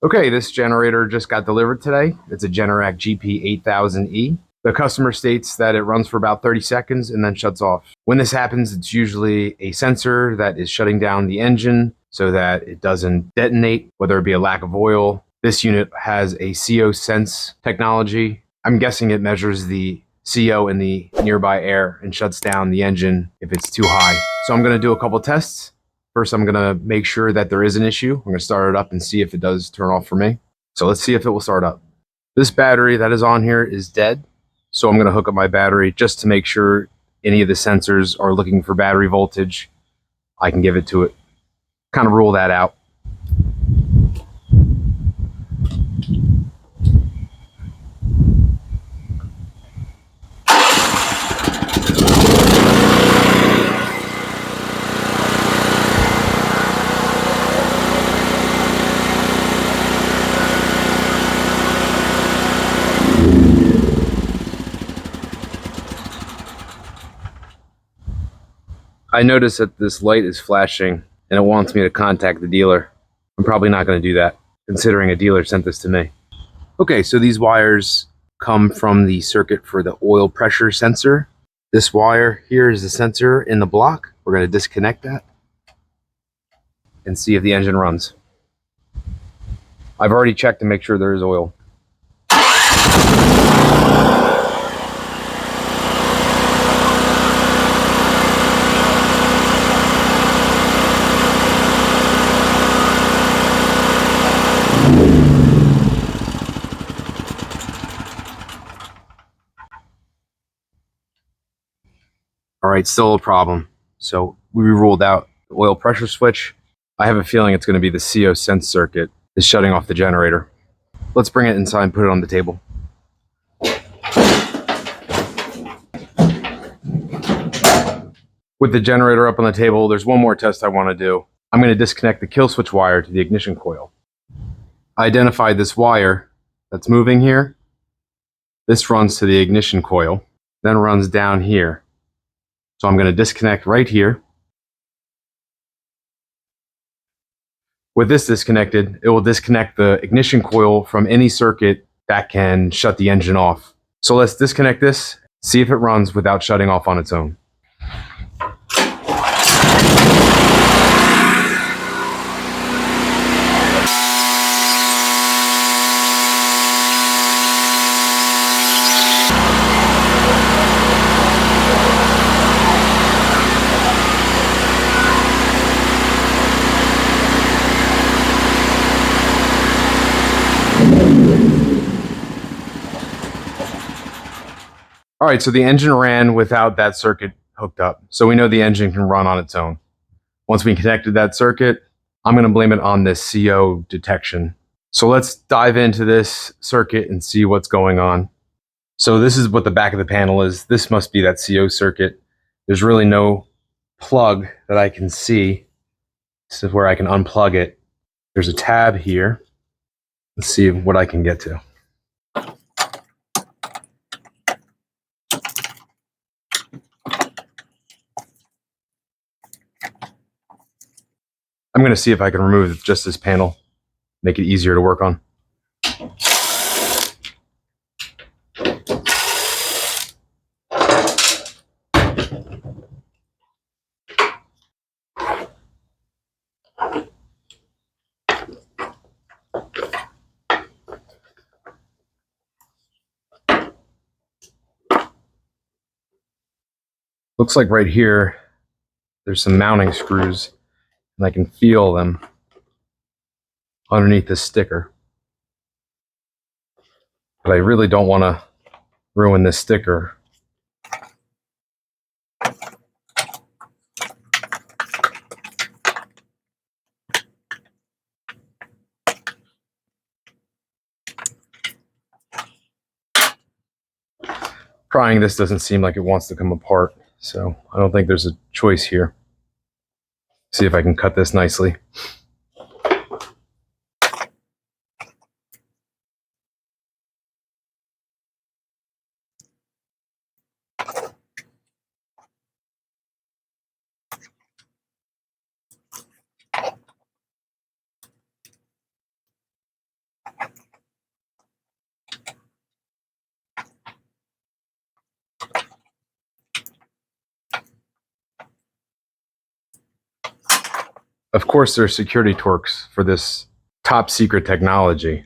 Okay, this generator just got delivered today. It's a Generac GP8000E. The customer states that it runs for about 30 seconds and then shuts off. When this happens, it's usually a sensor that is shutting down the engine so that it doesn't detonate, whether it be a lack of oil. This unit has a COsense technology. I'm guessing it measures the CO in the nearby air and shuts down the engine if it's too high. So I'm going to do a couple tests. First, I'm going to make sure that there is an issue. I'm going to start it up and see if it does turn off for me. So let's see if it will start up. This battery that is on here is dead. So I'm going to hook up my battery just to make sure any of the sensors are looking for battery voltage. I can give it to it. Kind of rule that out. I notice that this light is flashing and it wants me to contact the dealer. I'm probably not going to do that, considering a dealer sent this to me. Okay, so these wires come from the circuit for the oil pressure sensor. This wire here is the sensor in the block. We're going to disconnect that and see if the engine runs. I've already checked to make sure there is oil. All right, still a problem. So we ruled out the oil pressure switch. I have a feeling it's going to be the COsense circuit is shutting off the generator. Let's bring it inside and put it on the table. With the generator up on the table, there's one more test I want to do. I'm going to disconnect the kill switch wire to the ignition coil. I identified this wire that's moving here. This runs to the ignition coil, then runs down here. So I'm going to disconnect right here. With this disconnected, it will disconnect the ignition coil from any circuit that can shut the engine off. So let's disconnect this, see if it runs without shutting off on its own. All right, so the engine ran without that circuit hooked up. So we know the engine can run on its own. Once we connected that circuit, I'm going to blame it on this CO detection. So let's dive into this circuit and see what's going on. So this is what the back of the panel is. This must be that CO circuit. There's really no plug that I can see. This is where I can unplug it. There's a tab here. Let's see what I can get to. I'm going to see if I can remove just this panel, make it easier to work on. Looks like right here, there's some mounting screws, and I can feel them underneath this sticker. But I really don't want to ruin this sticker. Prying this doesn't seem like it wants to come apart, so I don't think there's a choice here. See if I can cut this nicely. Of course, there's security torques for this top secret technology.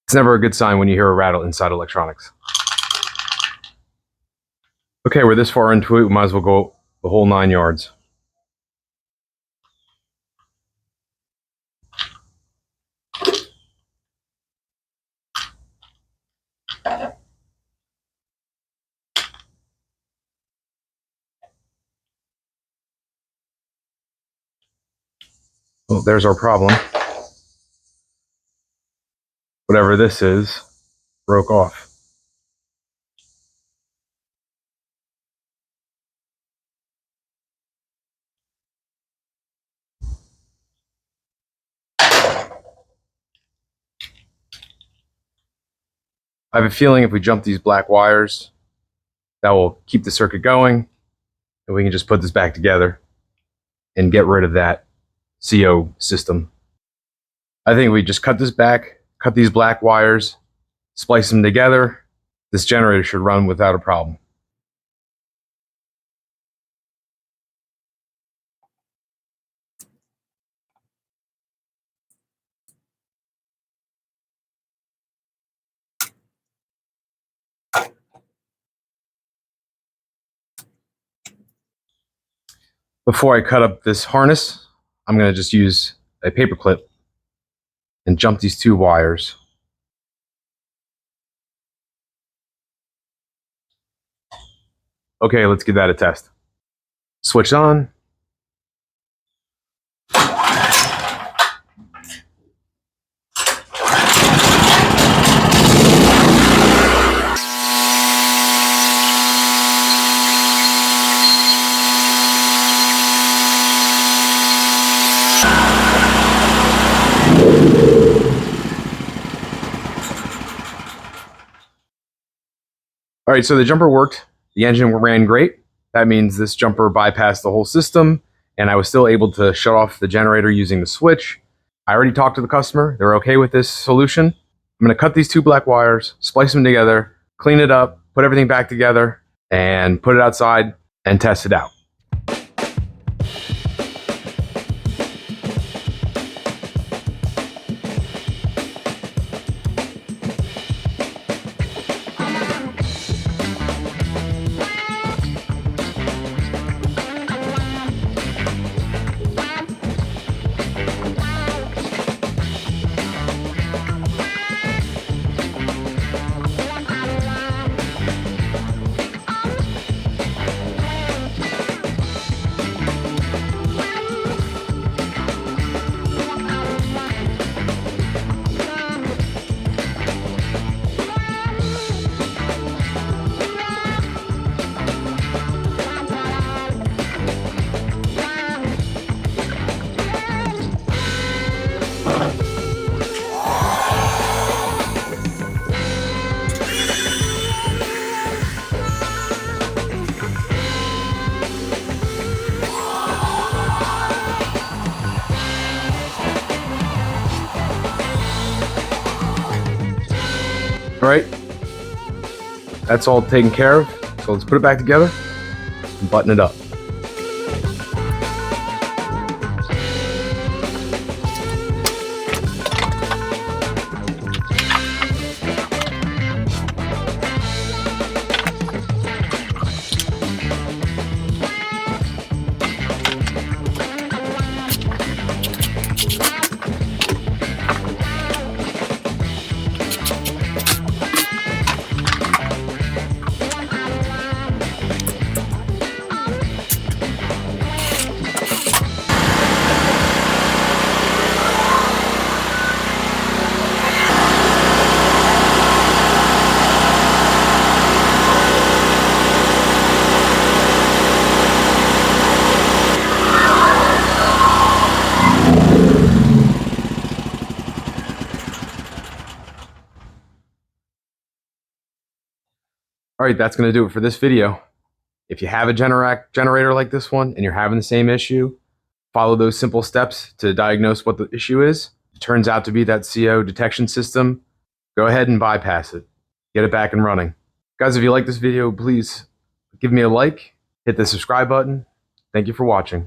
It's never a good sign when you hear a rattle inside electronics. Okay, we're this far into it, we might as well go the whole 9 yards. Well, there's our problem. Whatever this is, broke off. I have a feeling if we jump these black wires, that will keep the circuit going, and we can just put this back together and get rid of that CO system. I think we just cut this back, cut these black wires, splice them together. This generator should run without a problem. Before I cut up this harness, I'm going to just use a paper clip and jump these 2 wires. Okay, let's give that a test. Switch on. All right, so the jumper worked. The engine ran great. That means this jumper bypassed the whole system, and I was still able to shut off the generator using the switch. I already talked to the customer. They're okay with this solution. I'm going to cut these 2 black wires, splice them together, clean it up, put everything back together, and put it outside and test it out. All right, that's all taken care of. So let's put it back together and button it up. All right, that's going to do it for this video. If you have a Generac generator like this one and you're having the same issue, Follow those simple steps to diagnose what the issue is. If it turns out to be that CO detection system, go ahead and bypass it. Get it back and running. Guys, if you like this video, please give me a like, hit the subscribe button. Thank you for watching.